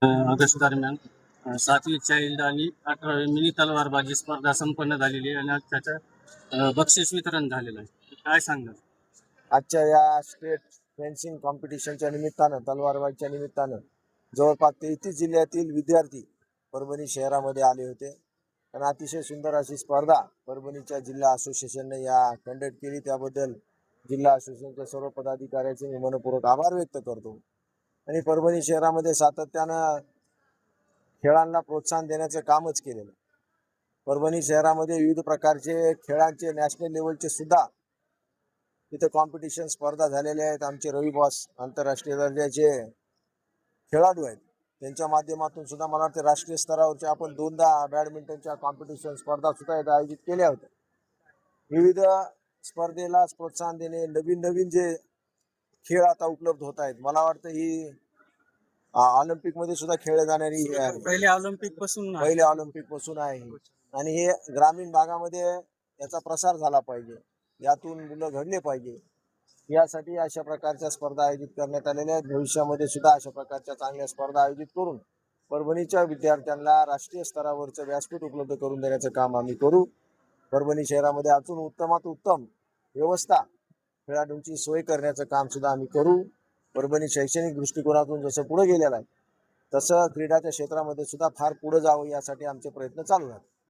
August दरम्यान 7वी child आणि 18वी mini तलवारबाजी स्पर्धा संपन्न झालेली आहे आणि आज त्याचं बक्षीस वितरण झालेलं आहे. काय सांगणार? आजच्या या स्टेट फेन्सिंग कॉम्पिटिशनच्या निमित्तानं, तलवारबाजीच्या निमित्तानं जवळपास 33 जिल्ह्यातील विद्यार्थी परभणी शहरामध्ये आले होते आणि अतिशय सुंदर अशी स्पर्धा परभणीच्या जिल्हा असोसिएशनने या कंडक्ट केली. त्याबद्दल जिल्हा असोसिएशनच्या सर्व पदाधिकाऱ्यांचे मी मनपूर्वक आभार व्यक्त करतो. आणि परभणी शहरामध्ये सातत्यानं खेळांना प्रोत्साहन देण्याचं कामच केलेलं. परभणी शहरामध्ये विविध प्रकारचे खेळांचे नॅशनल लेवलचे सुद्धा तिथे कॉम्पिटिशन स्पर्धा झालेल्या आहेत. आमचे रवी बॉस आंतरराष्ट्रीय दर्जाचे खेळाडू आहेत. त्यांच्या माध्यमातून सुद्धा मला वाटतं राष्ट्रीय स्तरावरच्या आपण 2दा बॅडमिंटनच्या कॉम्पिटिशन स्पर्धा सुद्धा इथं आयोजित केल्या होत्या. विविध स्पर्धेला प्रोत्साहन देणे, नवीन नवीन जे खेळ आता उपलब्ध होत आहेत. मला वाटतं ही ऑलिम्पिक मध्ये सुद्धा खेळले जाणारी पहिले ऑलिम्पिक पासून आहे आणि हे ग्रामीण भागामध्ये याचा प्रसार झाला पाहिजे, यातून मुलं घडले पाहिजे, यासाठी अशा प्रकारच्या स्पर्धा आयोजित करण्यात आलेल्या आहेत. भविष्यामध्ये सुद्धा अशा प्रकारच्या चांगल्या स्पर्धा आयोजित करून परभणीच्या विद्यार्थ्यांना राष्ट्रीय स्तरावरचं व्यासपीठ उपलब्ध करून देण्याचं काम आम्ही करू. परभणी शहरामध्ये अजून उत्तमात उत्तम व्यवस्था, खेळाडूंची सोय करण्याचं काम सुद्धा आम्ही करू. परभणी शैक्षणिक दृष्टिकोनातून जसं पुढे गेलेलं आहे तसं क्रीडाच्या क्षेत्रामध्ये सुद्धा फार पुढे जावं यासाठी आमचे प्रयत्न चालू आहेत.